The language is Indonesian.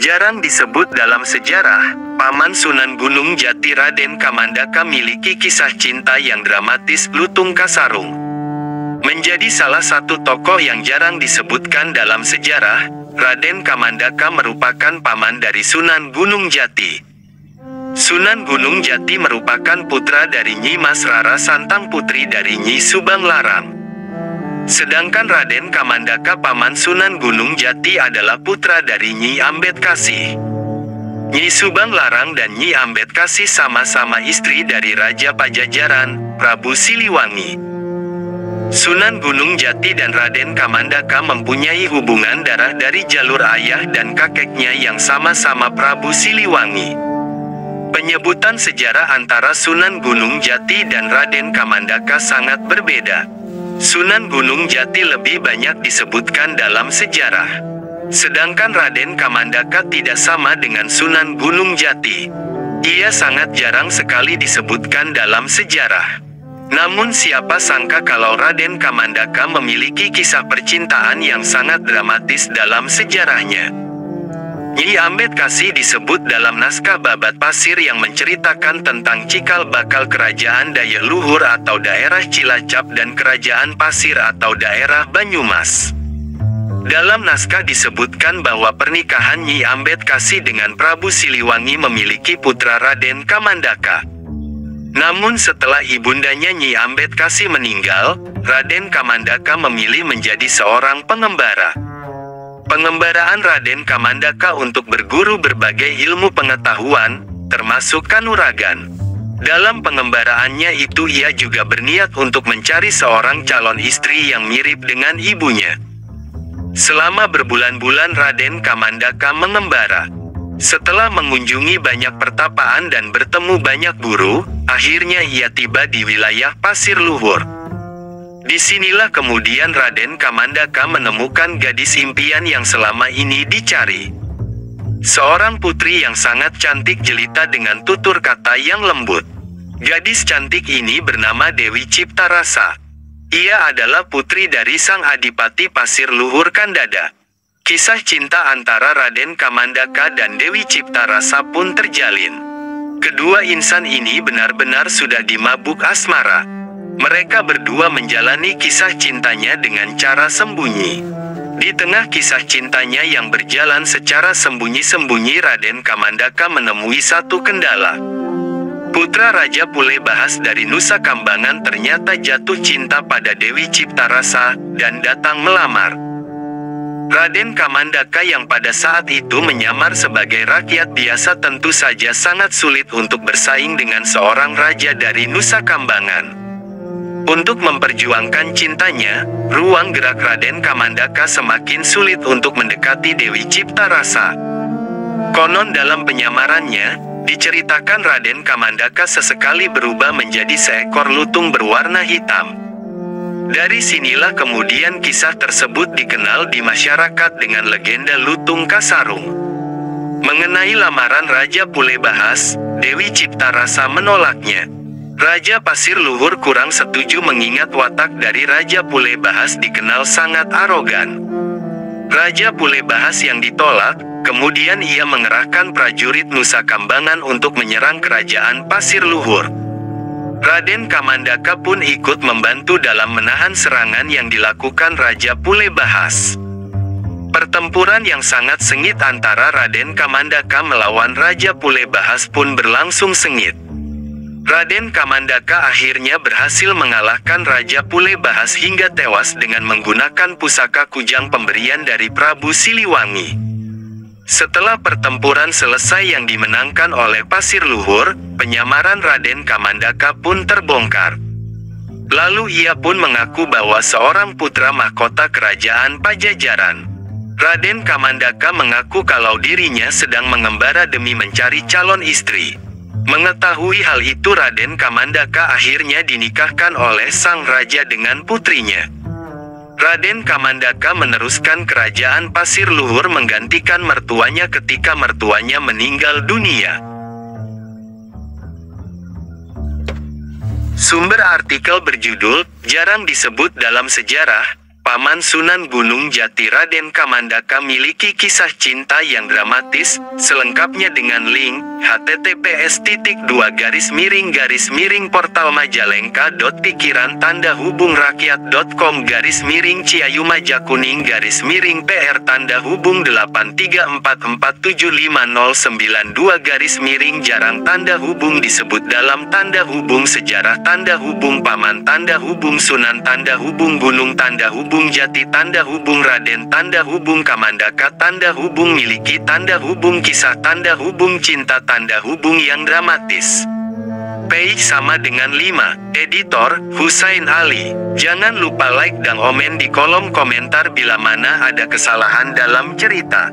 Jarang disebut dalam sejarah, Paman Sunan Gunung Jati Raden Kamandaka miliki kisah cinta yang dramatis. Lutung Kasarung menjadi salah satu tokoh yang jarang disebutkan dalam sejarah. Raden Kamandaka merupakan paman dari Sunan Gunung Jati. Sunan Gunung Jati merupakan putra dari Nyi Mas Rara Santang, putri dari Nyi Subang Larang. Sedangkan Raden Kamandaka paman Sunan Gunung Jati adalah putra dari Nyi Ambedkasi. Nyi Subang Larang dan Nyi Ambedkasi sama-sama istri dari Raja Pajajaran, Prabu Siliwangi. Sunan Gunung Jati dan Raden Kamandaka mempunyai hubungan darah dari jalur ayah dan kakeknya yang sama-sama Prabu Siliwangi. Penyebutan sejarah antara Sunan Gunung Jati dan Raden Kamandaka sangat berbeda. Sunan Gunung Jati lebih banyak disebutkan dalam sejarah. Sedangkan Raden Kamandaka tidak sama dengan Sunan Gunung Jati. Ia sangat jarang sekali disebutkan dalam sejarah. Namun siapa sangka kalau Raden Kamandaka memiliki kisah percintaan yang sangat dramatis dalam sejarahnya. Nyi Ambedkasi disebut dalam naskah Babat Pasir yang menceritakan tentang cikal bakal kerajaan Dayak Luhur atau daerah Cilacap dan kerajaan Pasir atau daerah Banyumas. Dalam naskah disebutkan bahwa pernikahan Nyi Ambedkasi dengan Prabu Siliwangi memiliki putra Raden Kamandaka. Namun setelah ibundanya Nyi Ambedkasi meninggal, Raden Kamandaka memilih menjadi seorang pengembara. Pengembaraan Raden Kamandaka untuk berguru berbagai ilmu pengetahuan, termasuk kanuragan. Dalam pengembaraannya itu ia juga berniat untuk mencari seorang calon istri yang mirip dengan ibunya. Selama berbulan-bulan Raden Kamandaka mengembara. Setelah mengunjungi banyak pertapaan dan bertemu banyak guru, akhirnya ia tiba di wilayah Pasir Luhur. Disinilah kemudian Raden Kamandaka menemukan gadis impian yang selama ini dicari. Seorang putri yang sangat cantik jelita dengan tutur kata yang lembut. Gadis cantik ini bernama Dewi Ciptarasa. Ia adalah putri dari sang Adipati Pasir Luhur Kandada. Kisah cinta antara Raden Kamandaka dan Dewi Ciptarasa pun terjalin. Kedua insan ini benar-benar sudah dimabuk asmara. Mereka berdua menjalani kisah cintanya dengan cara sembunyi. Di tengah kisah cintanya yang berjalan secara sembunyi-sembunyi, Raden Kamandaka menemui satu kendala. Putra Raja Pule Bahas dari Nusa Kambangan ternyata jatuh cinta pada Dewi Ciptarasa dan datang melamar. Raden Kamandaka yang pada saat itu menyamar sebagai rakyat biasa tentu saja sangat sulit untuk bersaing dengan seorang raja dari Nusa Kambangan. Untuk memperjuangkan cintanya, ruang gerak Raden Kamandaka semakin sulit untuk mendekati Dewi Ciptarasa. Konon dalam penyamarannya, diceritakan Raden Kamandaka sesekali berubah menjadi seekor lutung berwarna hitam. Dari sinilah kemudian kisah tersebut dikenal di masyarakat dengan legenda Lutung Kasarung. Mengenai lamaran Raja Pule Bahas, Dewi Ciptarasa menolaknya. Raja Pasir Luhur kurang setuju mengingat watak dari Raja Pule Bahas dikenal sangat arogan. Raja Pule Bahas yang ditolak, kemudian ia mengerahkan prajurit Nusa Kambangan untuk menyerang kerajaan Pasir Luhur. Raden Kamandaka pun ikut membantu dalam menahan serangan yang dilakukan Raja Pule Bahas. Pertempuran yang sangat sengit antara Raden Kamandaka melawan Raja Pule Bahas pun berlangsung sengit. Raden Kamandaka akhirnya berhasil mengalahkan Raja Pule Bahas hingga tewas dengan menggunakan pusaka kujang pemberian dari Prabu Siliwangi. Setelah pertempuran selesai yang dimenangkan oleh Pasir Luhur, penyamaran Raden Kamandaka pun terbongkar. Lalu ia pun mengaku bahwa seorang putra mahkota kerajaan Pajajaran. Raden Kamandaka mengaku kalau dirinya sedang mengembara demi mencari calon istri. Mengetahui hal itu, Raden Kamandaka akhirnya dinikahkan oleh sang raja dengan putrinya. Raden Kamandaka meneruskan kerajaan Pasir Luhur menggantikan mertuanya ketika mertuanya meninggal dunia. Sumber artikel berjudul, jarang disebut dalam sejarah, Paman Sunan Gunung Jati Raden Kamandaka miliki kisah cinta yang dramatis, selengkapnya dengan link, https://pikiran-hubung-rakyat.com/miring-ciayuma-jakuning-miring-pr-hubung disebut dalam tanda hubung sejarah tanda hubung paman tanda hubung Sunan tanda hubung Gunung tanda hubung Jati tanda hubung Raden tanda hubung Kamandaka tanda hubung miliki tanda hubung kisah tanda hubung cinta tanda hubung yang dramatis. Page sama dengan 5. Editor, Husain Ali. Jangan lupa like dan komen di kolom komentar bila mana ada kesalahan dalam cerita.